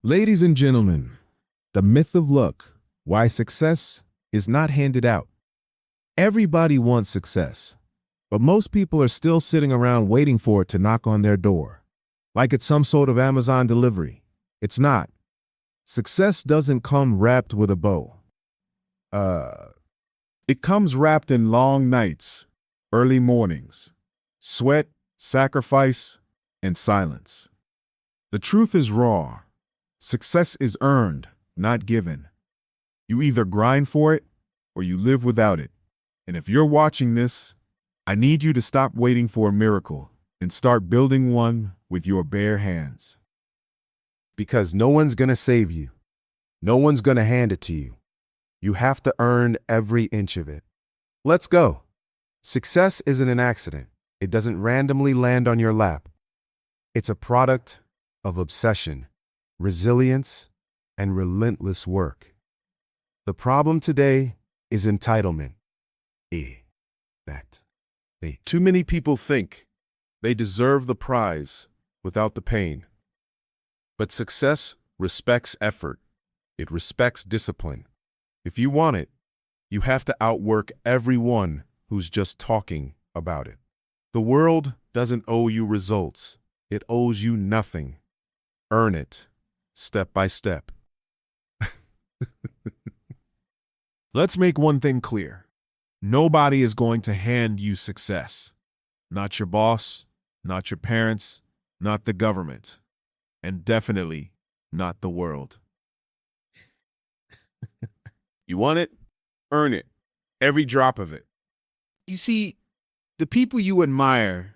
Ladies and gentlemen, the myth of luck, why success is not handed out. Everybody wants success, but most people are still sitting around waiting for it to knock on their door. Like it's some sort of Amazon delivery. It's not. Success doesn't come wrapped with a bow. It comes wrapped in long nights, early mornings, sweat, sacrifice, and silence. The truth is raw. Success is earned, not given. You either grind for it or you live without it. And if you're watching this, I need you to stop waiting for a miracle and start building one with your bare hands. Because no one's gonna save you. No one's gonna hand it to you. You have to earn every inch of it. Let's go. Success isn't an accident. It doesn't randomly land on your lap. It's a product of obsession, resilience, and relentless work. The problem today is entitlement. Too many people think they deserve the prize without the pain. But success respects effort. It respects discipline. If you want it, you have to outwork everyone who's just talking about it. The world doesn't owe you results. It owes you nothing. Earn it, step by step. Let's make one thing clear. Nobody is going to hand you success. Not your boss, not your parents, not the government, and definitely not the world. You want it? Earn it. Every drop of it. You see, the people you admire,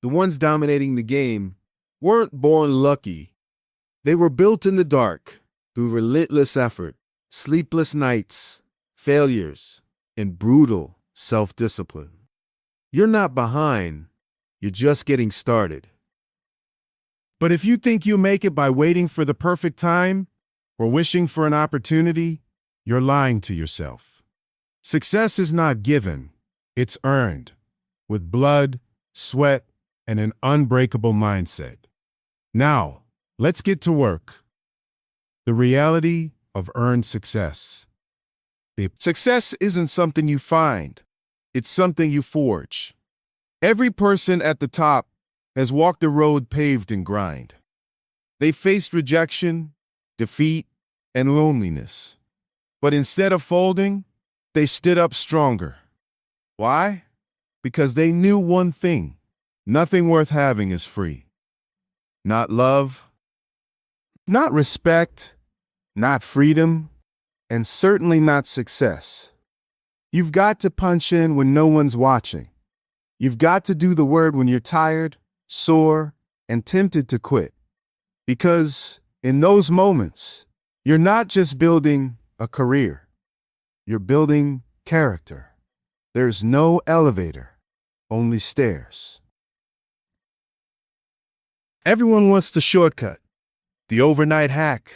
the ones dominating the game, weren't born lucky. They were built in the dark through relentless effort, sleepless nights, failures, and brutal self-discipline. You're not behind. You're just getting started. But if you think you'll make it by waiting for the perfect time or wishing for an opportunity, you're lying to yourself. Success is not given. It's earned with blood, sweat, and an unbreakable mindset. Now, let's get to work. The reality of earned success. Success isn't something you find. It's something you forge. Every person at the top has walked a road paved in grind. They faced rejection, defeat, and loneliness. But instead of folding, they stood up stronger. Why? Because they knew one thing. Nothing worth having is free. Not love, not respect, not freedom, and certainly not success. You've got to punch in when no one's watching. You've got to do the word when you're tired, sore, and tempted to quit. Because in those moments, you're not just building a career. You're building character. There's no elevator, only stairs. Everyone wants the shortcut, the overnight hack,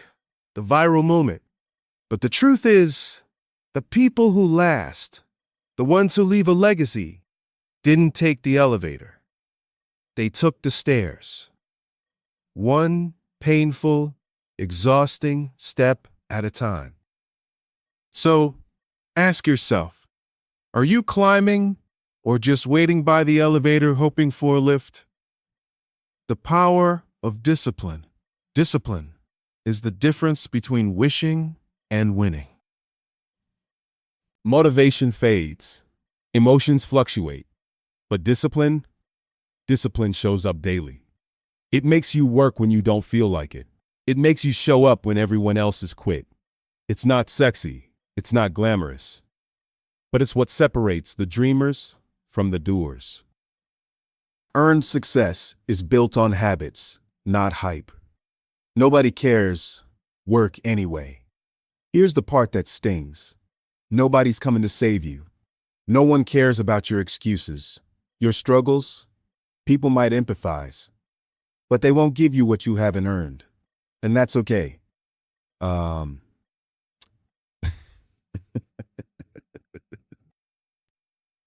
the viral moment. But the truth is, the people who last, the ones who leave a legacy, didn't take the elevator. They took the stairs. One painful, exhausting step at a time. So, ask yourself, are you climbing or just waiting by the elevator hoping for a lift? The power of discipline. Discipline is the difference between wishing and winning. Motivation fades. Emotions fluctuate. But discipline shows up daily. It makes you work when you don't feel like it. It makes you show up when everyone else has quit. It's not sexy. It's not glamorous. But it's what separates the dreamers from the doers. Earned success is built on habits, not hype. Nobody cares. Work anyway. Here's the part that stings. Nobody's coming to save you. No one cares about your excuses, your struggles. People might empathize, but they won't give you what you haven't earned. And that's okay.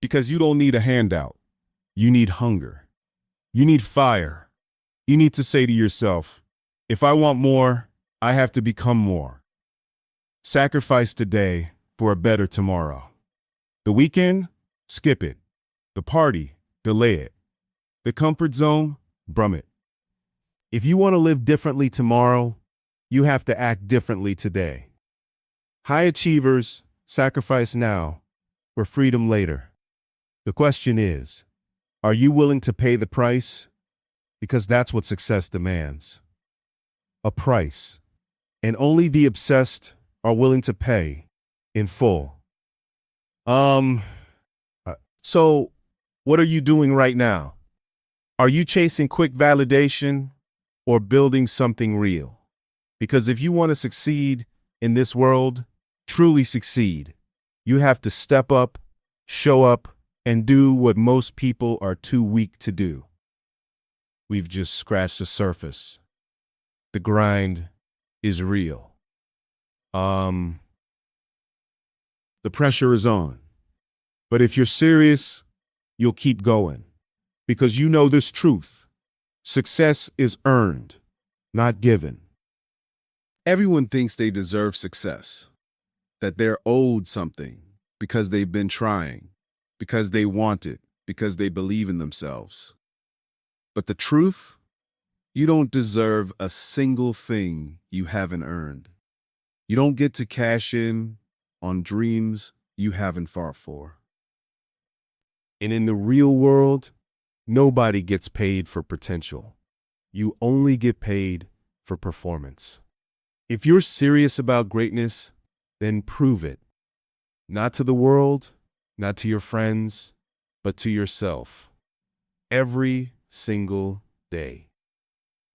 Because you don't need a handout. You need hunger. You need fire. You need to say to yourself, if I want more, I have to become more. Sacrifice today for a better tomorrow. The weekend? Skip it. The party? Delay it. The comfort zone? Brum it. If you want to live differently tomorrow, you have to act differently today. High achievers sacrifice now for freedom later. The question is, are you willing to pay the price? Because that's what success demands. A price. And only the obsessed are willing to pay in full. So what are you doing right now? Are you chasing quick validation or building something real? Because if you want to succeed in this world, truly succeed, you have to step up, show up, and do what most people are too weak to do. We've just scratched the surface. The grind is real. The pressure is on. But if you're serious, you'll keep going. Because you know this truth. Success is earned, not given. Everyone thinks they deserve success, that they're owed something because they've been trying, because they want it, because they believe in themselves. But the truth, you don't deserve a single thing you haven't earned. You don't get to cash in on dreams you haven't fought for. And in the real world, nobody gets paid for potential. You only get paid for performance. If you're serious about greatness, then prove it. Not to the world, not to your friends, but to yourself. Every single day.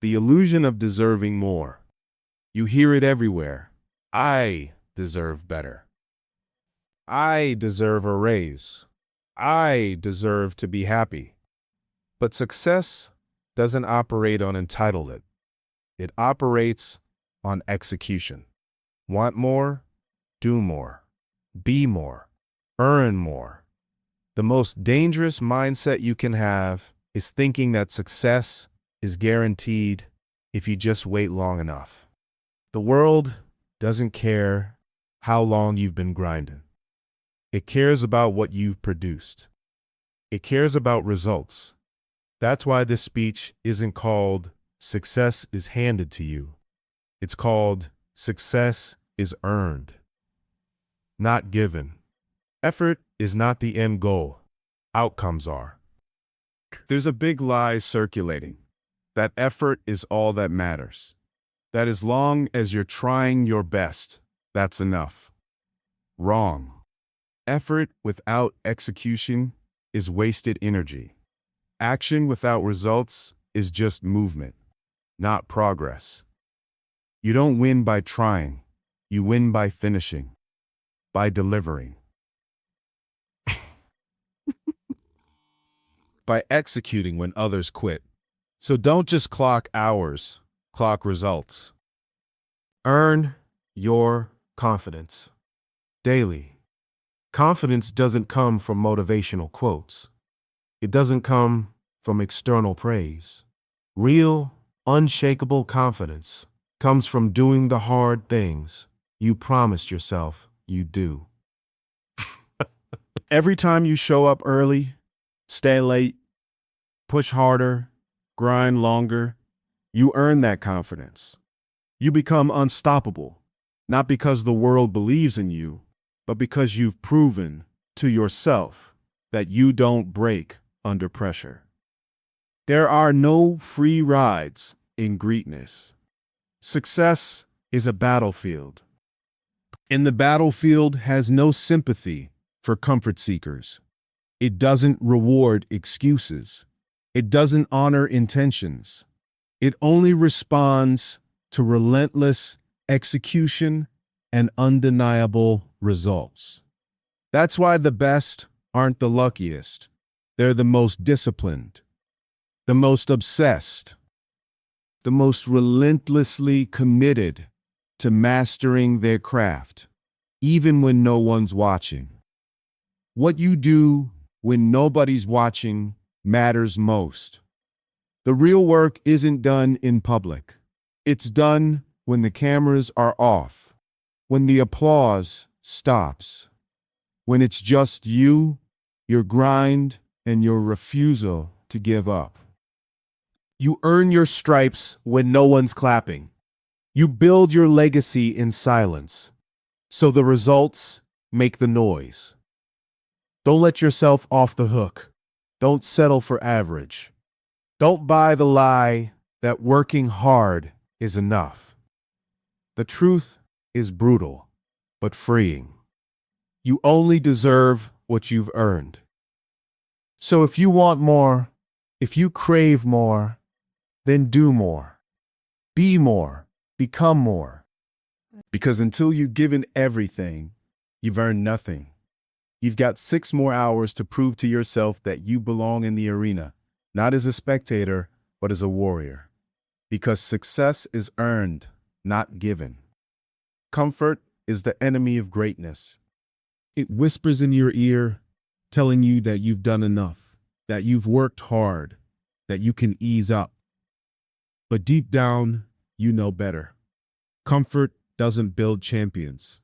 The illusion of deserving more. You hear it everywhere. I deserve better. I deserve a raise. I deserve to be happy. But success doesn't operate on entitlement. It operates on execution. Want more? Do more. Be more. Earn more. The most dangerous mindset you can have is thinking that success is guaranteed if you just wait long enough. The world doesn't care how long you've been grinding. It cares about what you've produced. It cares about results. That's why this speech isn't called Success is Handed to You. It's called Success is Earned, not given. Effort is not the end goal. Outcomes are. There's a big lie circulating that effort is all that matters. That as long as you're trying your best, that's enough. Wrong. Effort without execution is wasted energy. Action without results is just movement, not progress. You don't win by trying. You win by finishing, by delivering. By executing when others quit. So don't just clock hours, clock results. Earn your confidence daily. Confidence doesn't come from motivational quotes. It doesn't come from external praise. Real, unshakable confidence comes from doing the hard things you promised yourself you'd do. Every time you show up early, stay late, push harder, grind longer, you earn that confidence. You become unstoppable, not because the world believes in you, but because you've proven to yourself that you don't break under pressure. There are no free rides in greatness. Success is a battlefield. And the battlefield has no sympathy for comfort seekers. It doesn't reward excuses. It doesn't honor intentions. It only responds to relentless execution and undeniable results. That's why the best aren't the luckiest. They're the most disciplined, the most obsessed, the most relentlessly committed to mastering their craft, even when no one's watching. What you do when nobody's watching matters most. The real work isn't done in public. It's done when the cameras are off, when the applause stops, when it's just you, your grind, and your refusal to give up. You earn your stripes when no one's clapping. You build your legacy in silence, so the results make the noise. Don't let yourself off the hook. Don't settle for average. Don't buy the lie that working hard is enough. The truth is brutal, but freeing. You only deserve what you've earned. So if you want more, if you crave more, then do more. Be more. Become more. Because until you've given everything, you've earned nothing. You've got 6 more hours to prove to yourself that you belong in the arena, not as a spectator, but as a warrior. Because success is earned, not given. Comfort is the enemy of greatness. It whispers in your ear, telling you that you've done enough, that you've worked hard, that you can ease up. But deep down, you know better. Comfort doesn't build champions.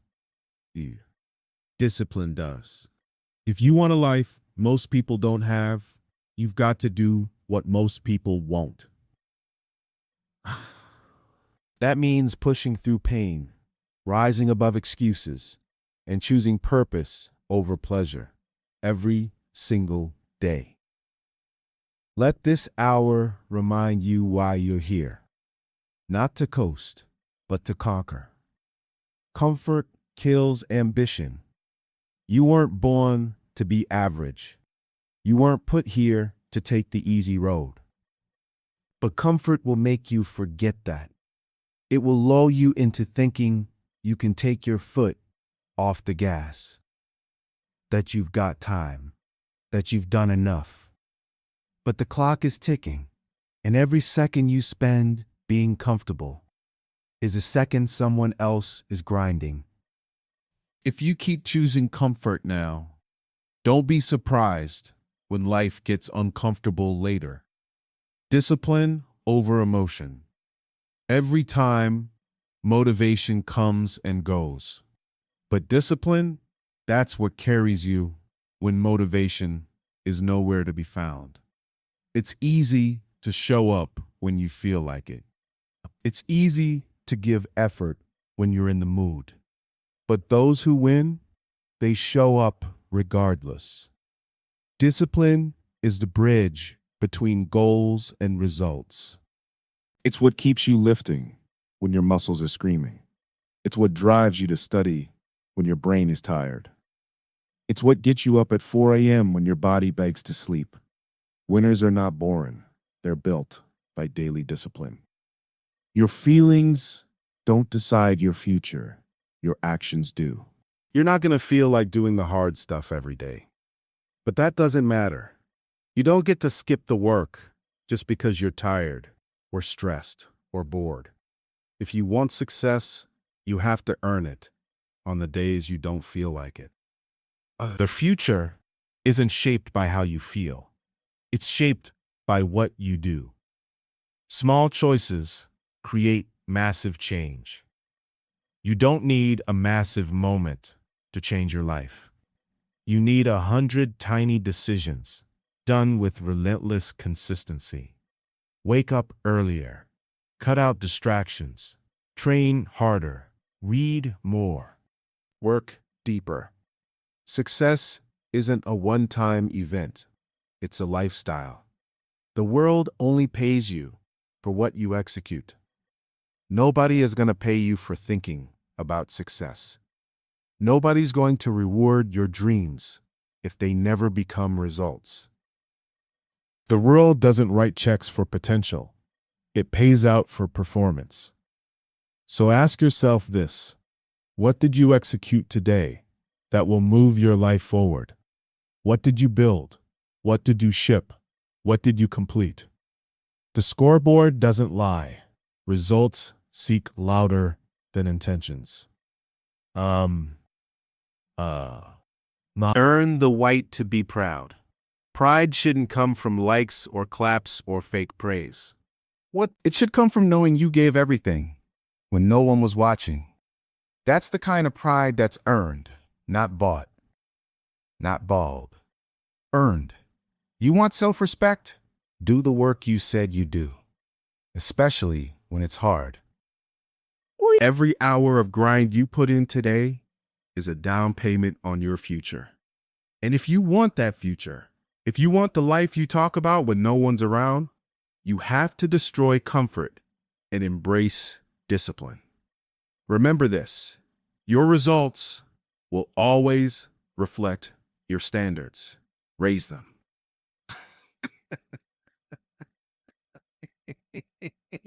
Discipline does. If you want a life most people don't have, you've got to do what most people won't. That means pushing through pain, rising above excuses, and choosing purpose over pleasure every single day. Let this hour remind you why you're here. Not to coast, but to conquer. Comfort kills ambition. You weren't born to be average. You weren't put here to take the easy road. But comfort will make you forget that. It will lull you into thinking you can take your foot off the gas, that you've got time, that you've done enough. But the clock is ticking, and every second you spend being comfortable is a second someone else is grinding. If you keep choosing comfort now, don't be surprised when life gets uncomfortable later. Discipline over emotion. Every time, motivation comes and goes. But discipline, that's what carries you when motivation is nowhere to be found. It's easy to show up when you feel like it. It's easy to give effort when you're in the mood. But those who win, they show up regardless. Discipline is the bridge between goals and results. It's what keeps you lifting when your muscles are screaming. It's what drives you to study when your brain is tired. It's what gets you up at 4 a.m. when your body begs to sleep. Winners are not born. They're built by daily discipline. Your feelings don't decide your future. Your actions do. You're not going to feel like doing the hard stuff every day. But that doesn't matter. You don't get to skip the work just because you're tired or stressed or bored. If you want success, you have to earn it on the days you don't feel like it. The future isn't shaped by how you feel. It's shaped by what you do. Small choices create massive change. You don't need a massive moment to change your life. You need 100 tiny decisions done with relentless consistency. Wake up earlier. Cut out distractions. Train harder. Read more. Work deeper. Success isn't a one-time event. It's a lifestyle. The world only pays you for what you execute. Nobody is going to pay you for thinking about success. Nobody's going to reward your dreams if they never become results. The world doesn't write checks for potential. It pays out for performance. So ask yourself this: what did you execute today that will move your life forward? What did you build? What did you ship? What did you complete? The scoreboard doesn't lie. Results seek louder than intentions. Earn the right to be proud. Pride shouldn't come from likes or claps or fake praise. It should come from knowing you gave everything, when no one was watching. That's the kind of pride that's earned, not bought, not bald. Earned. You want self-respect? Do the work you said you do, especially when it's hard. Every hour of grind you put in today is a down payment on your future. And if you want that future, if you want the life you talk about when no one's around, you have to destroy comfort and embrace discipline. Remember this, your results will always reflect your standards. Raise them.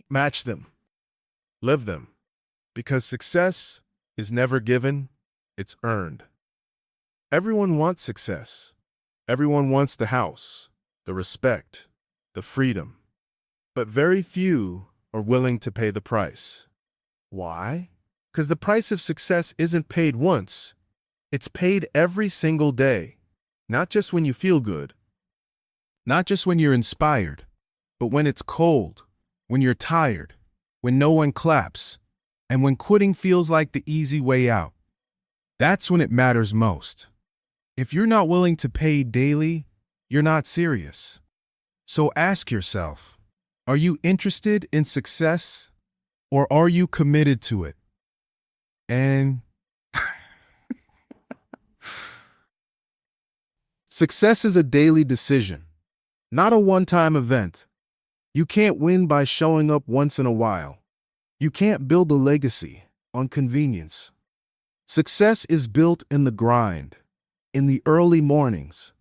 Match them. Live them. Because success is never given, it's earned. Everyone wants success. Everyone wants the house, the respect, the freedom. But very few are willing to pay the price. Why? Because the price of success isn't paid once. It's paid every single day. Not just when you feel good. Not just when you're inspired, but when it's cold, when you're tired, when no one claps, and when quitting feels like the easy way out. That's when it matters most. If you're not willing to pay daily, you're not serious. So ask yourself, are you interested in success or are you committed to it? And Success is a daily decision, not a one-time event. You can't win by showing up once in a while. You can't build a legacy on convenience. Success is built in the grind, in the early mornings,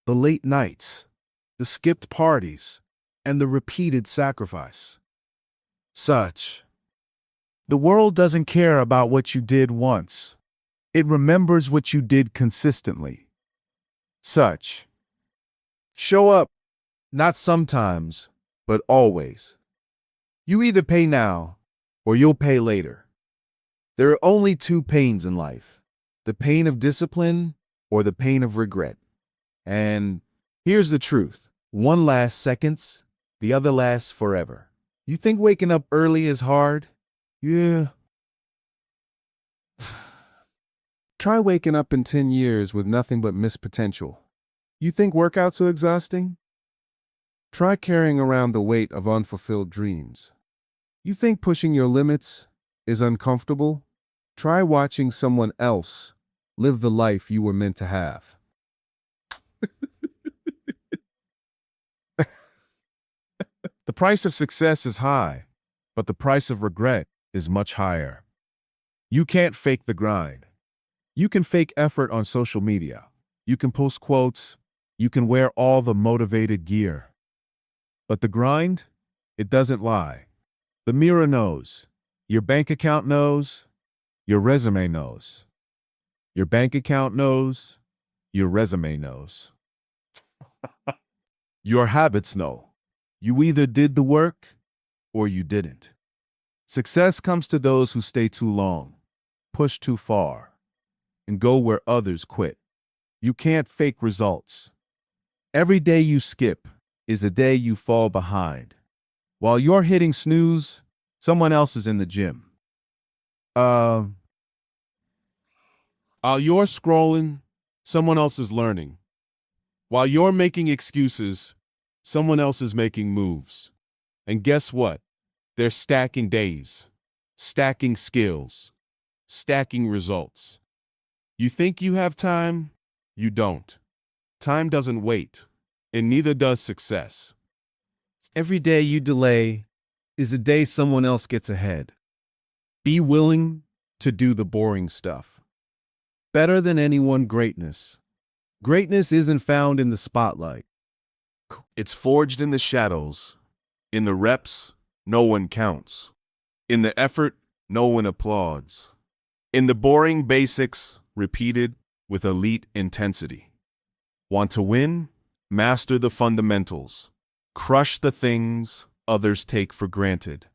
the late nights, the skipped parties, and the repeated sacrifice. the world doesn't care about what you did once. It remembers what you did consistently. Show up, not sometimes, but always. You either pay now or you'll pay later. There are only two pains in life, the pain of discipline or the pain of regret. And here's the truth, one lasts seconds, the other lasts forever. You think waking up early is hard? Yeah. Try waking up in 10 years with nothing but missed potential. You think workouts are exhausting? Try carrying around the weight of unfulfilled dreams. You think pushing your limits is uncomfortable? Try watching someone else live the life you were meant to have. The price of success is high, but the price of regret is much higher. You can't fake the grind. You can fake effort on social media. You can post quotes. You can wear all the motivated gear. But the grind, it doesn't lie. The mirror knows. Your bank account knows. Your resume knows. Your bank account knows. Your resume knows. Your habits know. You either did the work or you didn't. Success comes to those who stay too long, push too far, and go where others quit. You can't fake results. Every day you skip is a day you fall behind. While you're hitting snooze, someone else is in the gym. While you're scrolling, someone else is learning. While you're making excuses, someone else is making moves. And guess what? They're stacking days, stacking skills, stacking results. You think you have time? You don't. Time doesn't wait, and neither does success. Every day you delay is a day someone else gets ahead. Be willing to do the boring stuff. Better than anyone, greatness. Greatness isn't found in the spotlight. It's forged in the shadows. In the reps, no one counts. In the effort, no one applauds. In the boring basics, repeated with elite intensity. Want to win? Master the fundamentals. Crush the things others take for granted.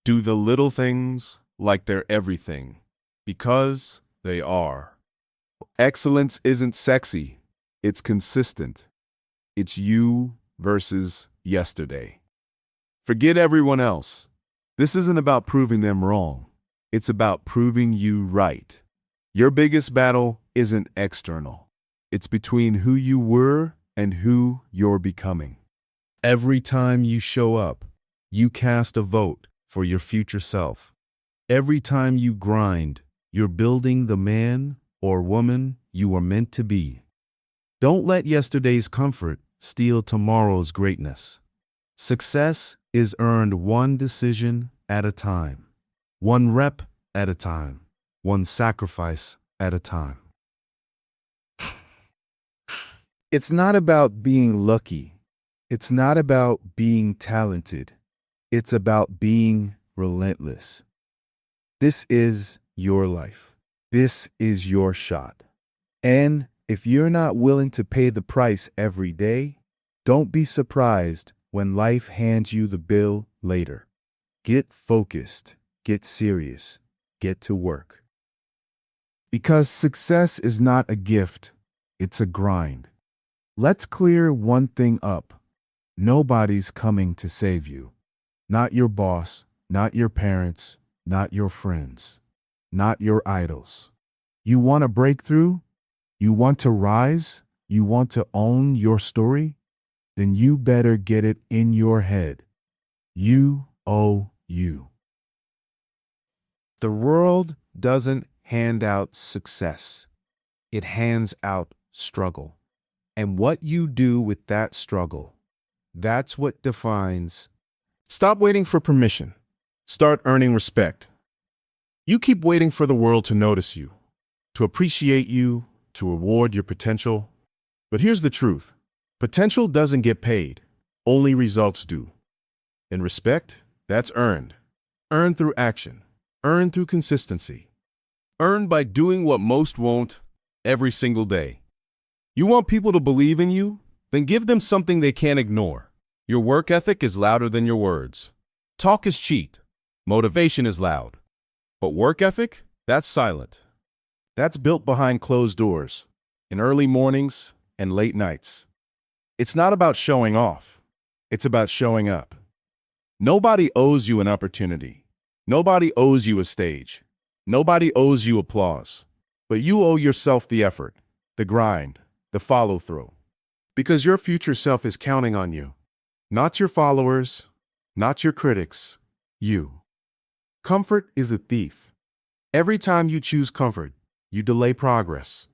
Do the little things like they're everything, because they are. Excellence isn't sexy. It's consistent. It's you versus yesterday. Forget everyone else. This isn't about proving them wrong. It's about proving you right. Your biggest battle isn't external. It's between who you were and who you're becoming. Every time you show up, you cast a vote for your future self. Every time you grind, you're building the man or woman you were meant to be. Don't let yesterday's comfort steal tomorrow's greatness. Success is earned one decision at a time, one rep at a time, one sacrifice at a time. It's not about being lucky. It's not about being talented. It's about being relentless. This is your life. This is your shot. And if you're not willing to pay the price every day, don't be surprised when life hands you the bill later. Get focused, get serious, get to work. Because success is not a gift, it's a grind. Let's clear one thing up. Nobody's coming to save you. Not your boss, not your parents, not your friends, not your idols. You want a breakthrough? You want to rise? You want to own your story? Then you better get it in your head. You owe you. The world doesn't hand out success. It hands out struggle. And what you do with that struggle, that's what defines. Stop waiting for permission. Start earning respect. You keep waiting for the world to notice you, to appreciate you, to reward your potential. But here's the truth. Potential doesn't get paid. Only results do. And respect, that's earned. Earned through action. Earned through consistency. Earned by doing what most won't every single day. You want people to believe in you? Then give them something they can't ignore. Your work ethic is louder than your words. Talk is cheap. Motivation is loud. But work ethic? That's silent. That's built behind closed doors, in early mornings and late nights. It's not about showing off. It's about showing up. Nobody owes you an opportunity. Nobody owes you a stage. Nobody owes you applause. But you owe yourself the effort, the grind, the follow-through. Because your future self is counting on you. Not your followers, not your critics, you. Comfort is a thief. Every time you choose comfort, you delay progress.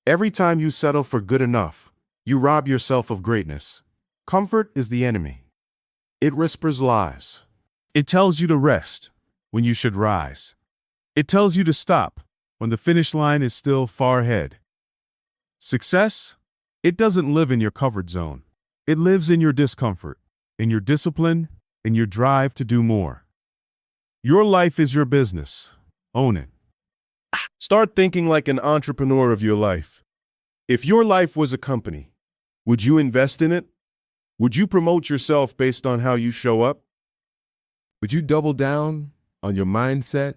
Every time you settle for good enough, you rob yourself of greatness. Comfort is the enemy. It whispers lies. It tells you to rest when you should rise. It tells you to stop when the finish line is still far ahead. Success, it doesn't live in your comfort zone. It lives in your discomfort, in your discipline, in your drive to do more. Your life is your business. Own it. Start thinking like an entrepreneur of your life. If your life was a company, would you invest in it? Would you promote yourself based on how you show up? Would you double down on your mindset,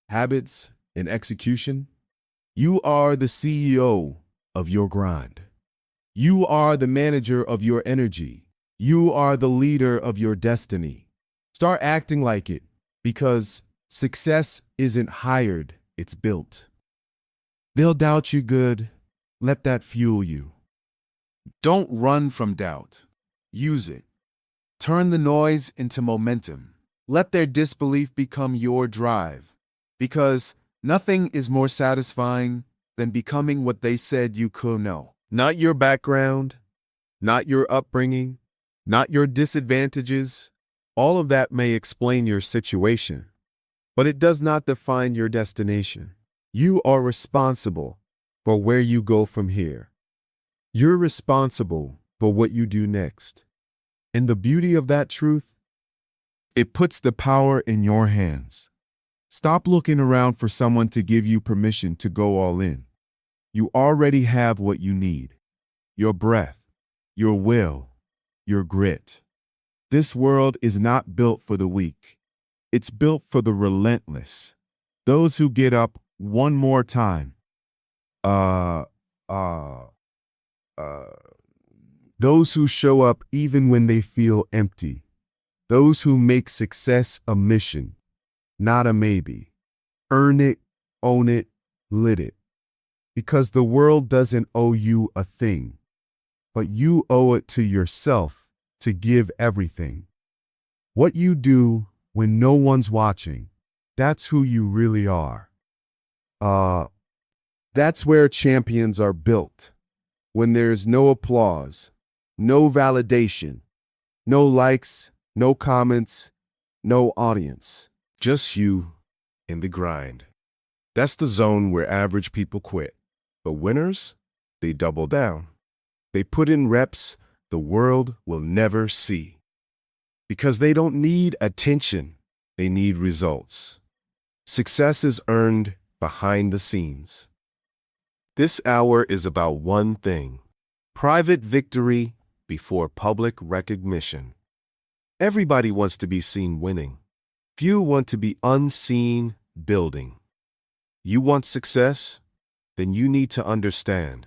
habits, and execution? You are the CEO of your grind. You are the manager of your energy. You are the leader of your destiny. Start acting like it, because success isn't hired, it's built. They'll doubt you good. Let that fuel you. Don't run from doubt. Use it. Turn the noise into momentum. Let their disbelief become your drive. Because nothing is more satisfying than becoming what they said you could know. Not your background, not your upbringing, not your disadvantages. All of that may explain your situation, but it does not define your destination. You are responsible for where you go from here. You're responsible for what you do next. And the beauty of that truth, it puts the power in your hands. Stop looking around for someone to give you permission to go all in. You already have what you need. Your breath, your will, your grit. This world is not built for the weak. It's built for the relentless. Those who get up one more time. Those who show up even when they feel empty. Those who make success a mission, not a maybe. Earn it, own it, lit it. Because the world doesn't owe you a thing, but you owe it to yourself to give everything. What you do when no one's watching, that's who you really are. That's where champions are built. When there's no applause, no validation, no likes, no comments, no audience. Just you and the grind. That's the zone where average people quit. But winners, they double down. They put in reps the world will never see. Because they don't need attention, they need results. Success is earned behind the scenes. This hour is about one thing: private victory before public recognition. Everybody wants to be seen winning. Few want to be unseen building. You want success? Then you need to understand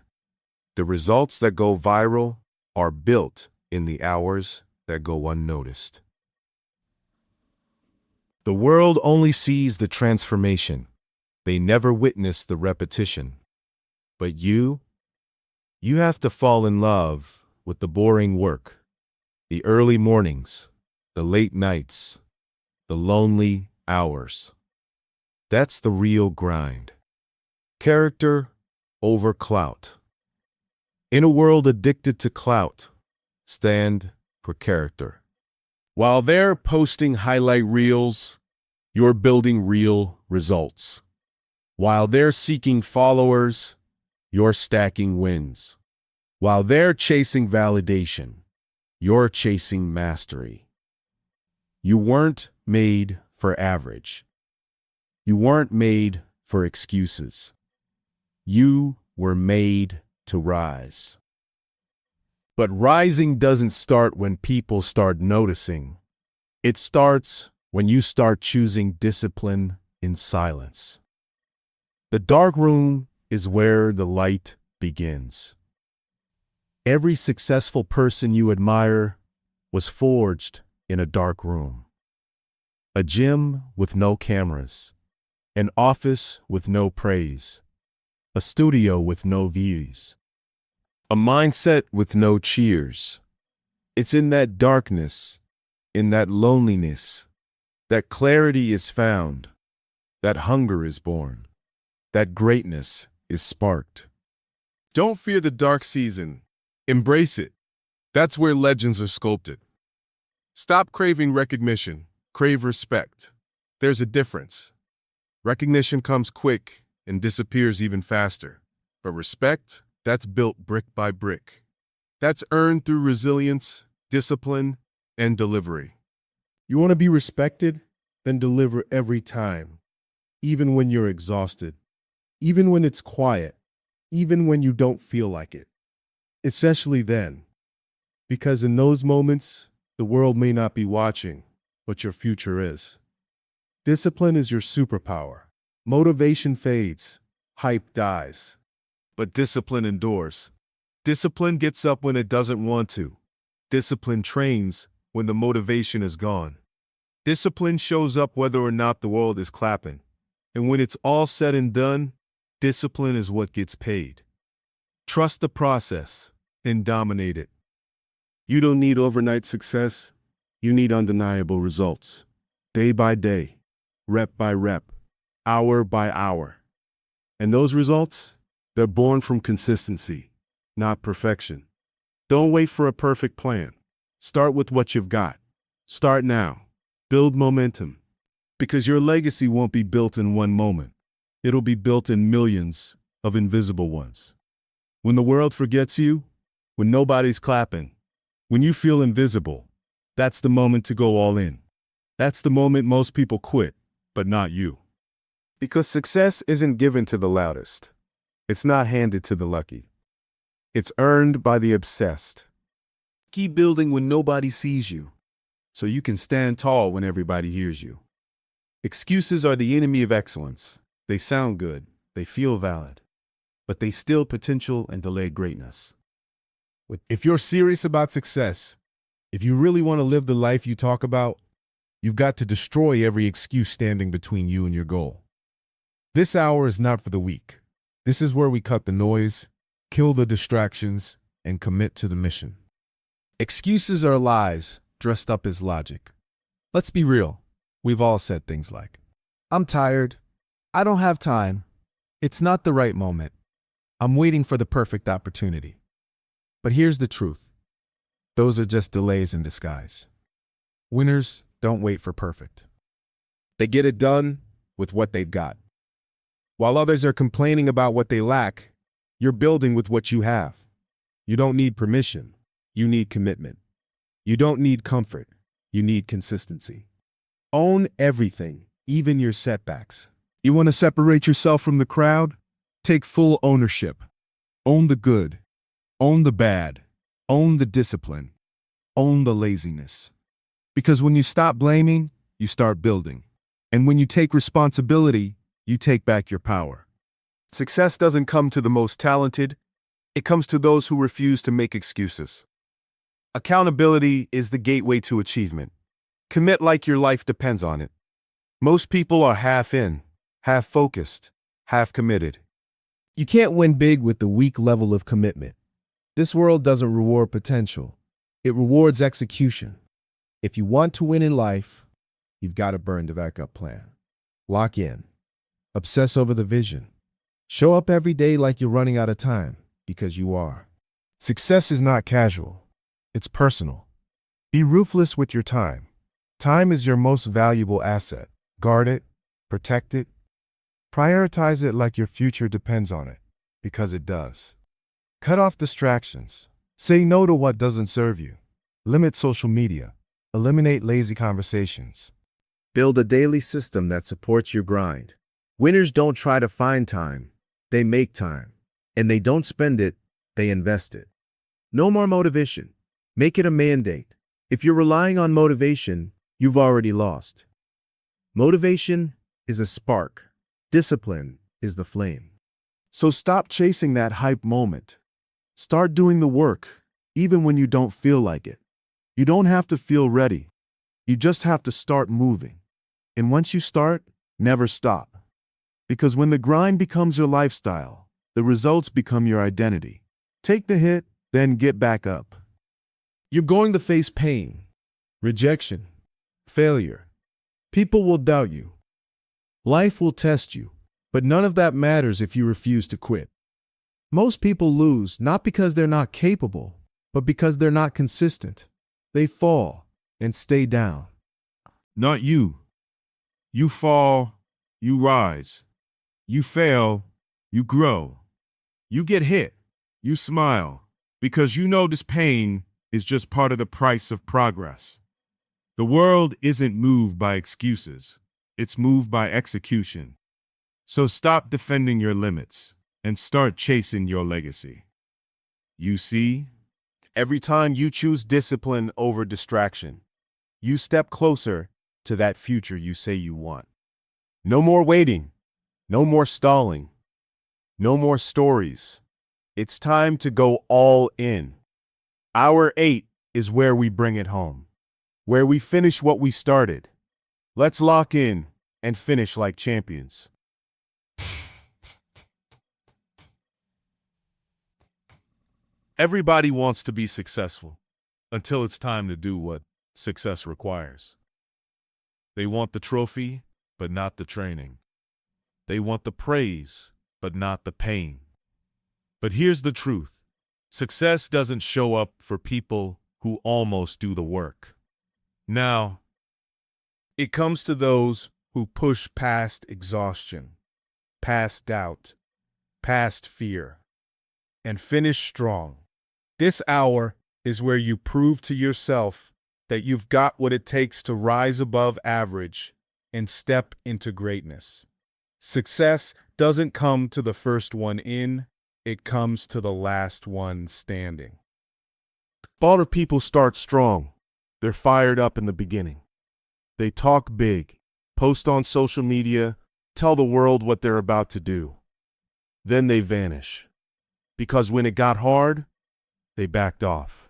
the results that go viral are built in the hours that go unnoticed. The world only sees the transformation. They never witness the repetition. But you have to fall in love with the boring work, the early mornings, the late nights, the lonely hours. That's the real grind. Character over clout. In a world addicted to clout, stand for character. While they're posting highlight reels, you're building real results. While they're seeking followers, you're stacking wins. While they're chasing validation, you're chasing mastery. You weren't made for average. You weren't made for excuses. You were made to rise. But rising doesn't start when people start noticing. It starts when you start choosing discipline in silence. The dark room is where the light begins. Every successful person you admire was forged in a dark room. A gym with no cameras, an office with no praise, a studio with no views, a mindset with no cheers. It's in that darkness, in that loneliness, that clarity is found, that hunger is born, that greatness is sparked. Don't fear the dark season. Embrace it. That's where legends are sculpted. Stop craving recognition. Crave respect. There's a difference. Recognition comes quick and disappears even faster. But respect, that's built brick by brick. That's earned through resilience, discipline, and delivery. You want to be respected? Then deliver every time. Even when you're exhausted. Even when it's quiet. Even when you don't feel like it. Especially then. Because in those moments, the world may not be watching, but your future is. Discipline is your superpower. Motivation fades. Hype dies. But discipline endures. Discipline gets up when it doesn't want to. Discipline trains when the motivation is gone. Discipline shows up whether or not the world is clapping. And when it's all said and done, discipline is what gets paid. Trust the process and dominate it. You don't need overnight success. You need undeniable results. Day by day, rep by rep, hour by hour. And those results, they're born from consistency, not perfection. Don't wait for a perfect plan. Start with what you've got. Start now. Build momentum. Because your legacy won't be built in one moment. It'll be built in millions of invisible ones. When the world forgets you, when nobody's clapping, when you feel invisible, that's the moment to go all in. That's the moment most people quit, but not you. Because success isn't given to the loudest. It's not handed to the lucky. It's earned by the obsessed. Keep building when nobody sees you, so you can stand tall when everybody hears you. Excuses are the enemy of excellence. They sound good, they feel valid, but they steal potential and delay greatness. If you're serious about success, if you really want to live the life you talk about, you've got to destroy every excuse standing between you and your goal. This hour is not for the weak. This is where we cut the noise, kill the distractions, and commit to the mission. Excuses are lies dressed up as logic. Let's be real. We've all said things like, "I'm tired. I don't have time. It's not the right moment. I'm waiting for the perfect opportunity." But here's the truth. Those are just delays in disguise. Winners don't wait for perfect. They get it done with what they've got. While others are complaining about what they lack, you're building with what you have. You don't need permission. You need commitment. You don't need comfort. You need consistency. Own everything, even your setbacks. You want to separate yourself from the crowd? Take full ownership. Own the good. Own the bad. Own the discipline. Own the laziness. Because when you stop blaming, you start building. And when you take responsibility, you take back your power. Success doesn't come to the most talented. It comes to those who refuse to make excuses. Accountability is the gateway to achievement. Commit like your life depends on it. Most people are half in, half focused, half committed. You can't win big with the weak level of commitment. This world doesn't reward potential. It rewards execution. If you want to win in life, you've got to burn the backup plan. Lock in. Obsess over the vision. Show up every day like you're running out of time, because you are. Success is not casual. It's personal. Be ruthless with your time. Time is your most valuable asset. Guard it, protect it, prioritize it like your future depends on it, because it does. Cut off distractions. Say no to what doesn't serve you. Limit social media. Eliminate lazy conversations. Build a daily system that supports your grind. Winners don't try to find time. They make time. And they don't spend it, they invest it. No more motivation. Make it a mandate. If you're relying on motivation, you've already lost. Motivation is a spark. Discipline is the flame. So stop chasing that hype moment. Start doing the work, even when you don't feel like it. You don't have to feel ready. You just have to start moving. And once you start, never stop. Because when the grind becomes your lifestyle, the results become your identity. Take the hit, then get back up. You're going to face pain, rejection, failure. People will doubt you. Life will test you, but none of that matters if you refuse to quit. Most people lose not because they're not capable, but because they're not consistent. They fall and stay down. Not you. You fall, you rise. You fail, you grow. You get hit, you smile, because you know this pain is just part of the price of progress. The world isn't moved by excuses. It's moved by execution. So stop defending your limits and start chasing your legacy. You see, every time you choose discipline over distraction, you step closer to that future you say you want. No more waiting. No more stalling. No more stories. It's time to go all in. Hour 8 is where we bring it home, where we finish what we started. Let's lock in and finish like champions. Everybody wants to be successful until it's time to do what success requires. They want the trophy, but not the training. They want the praise, but not the pain. But here's the truth. Success doesn't show up for people who almost do the work. Now, it comes to those who push past exhaustion, past doubt, past fear, and finish strong. This hour is where you prove to yourself that you've got what it takes to rise above average and step into greatness. Success doesn't come to the first one in, it comes to the last one standing. A lot of people start strong. They're fired up in the beginning. They talk big, post on social media, tell the world what they're about to do. Then they vanish. Because when it got hard, they backed off.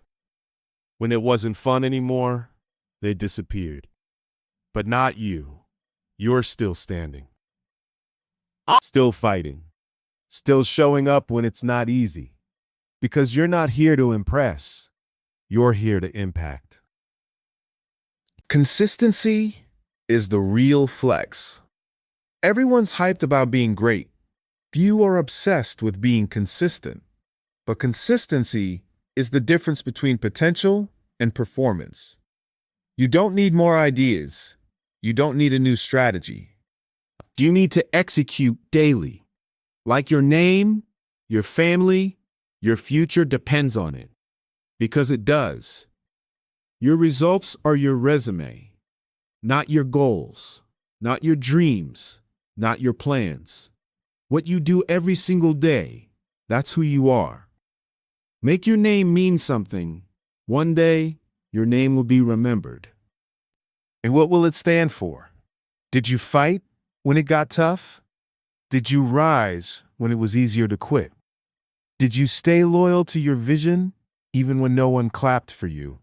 When it wasn't fun anymore, they disappeared. But not you. You're still standing. Still fighting. Still showing up when it's not easy. Because you're not here to impress. You're here to impact. Consistency is the real flex. Everyone's hyped about being great. Few are obsessed with being consistent. But consistency is the difference between potential and performance. You don't need more ideas. You don't need a new strategy. You need to execute daily. Like your name, your family, your future depends on it. Because it does. Your results are your resume, not your goals, not your dreams, not your plans. What you do every single day, that's who you are. Make your name mean something. One day, your name will be remembered. And what will it stand for? Did you fight when it got tough? Did you rise when it was easier to quit? Did you stay loyal to your vision even when no one clapped for you?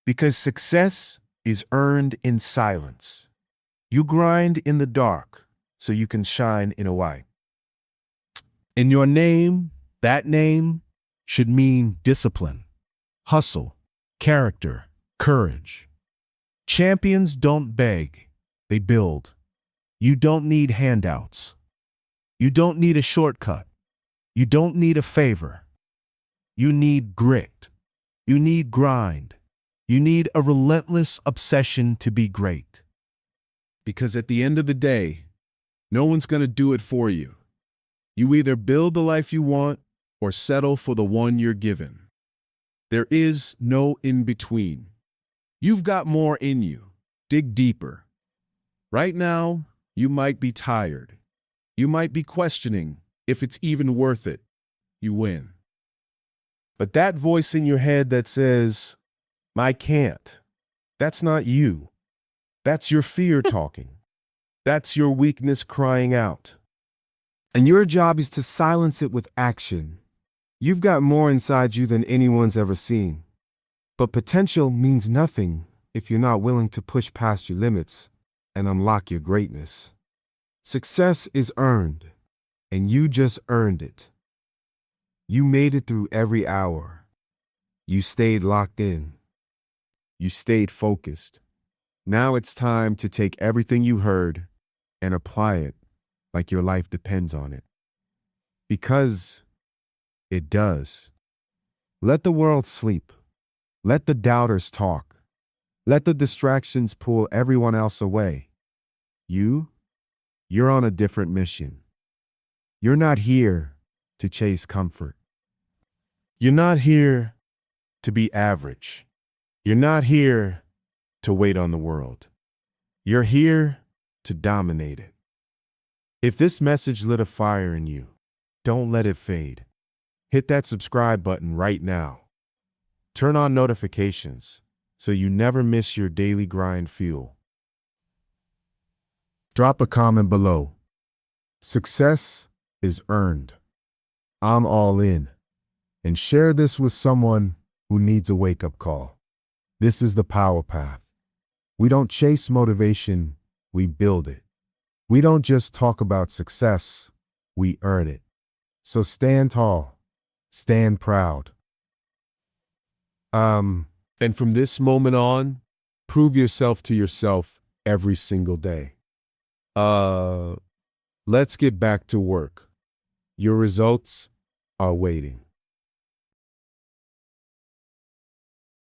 Because success is earned in silence. You grind in the dark so you can shine in a light. In your name, that name should mean discipline, hustle, character, courage. Champions don't beg, they build. You don't need handouts. You don't need a shortcut. You don't need a favor. You need grit. You need grind. You need a relentless obsession to be great. Because at the end of the day, no one's going to do it for you. You either build the life you want or settle for the one you're given. There is no in between. You've got more in you. Dig deeper. Right now, you might be tired. You might be questioning if it's even worth it. You win. But that voice in your head that says, I can't, that's not you. That's your fear talking. That's your weakness crying out. And your job is to silence it with action. You've got more inside you than anyone's ever seen. But potential means nothing if you're not willing to push past your limits and unlock your greatness. Success is earned, and you just earned it. You made it through every hour. You stayed locked in. You stayed focused. Now it's time to take everything you heard and apply it like your life depends on it. Because it does. Let the world sleep. Let the doubters talk. Let the distractions pull everyone else away. You're on a different mission. You're not here to chase comfort. You're not here to be average. You're not here to wait on the world. You're here to dominate it. If this message lit a fire in you, don't let it fade. Hit that subscribe button right now. Turn on notifications so you never miss your daily grind fuel. Drop a comment below. Success is earned. I'm all in. And share this with someone who needs a wake-up call. This is the power path. We don't chase motivation, we build it. We don't just talk about success, we earn it. So stand tall, stand proud. And from this moment on, prove yourself to yourself every single day. Let's get back to work. Your results are waiting.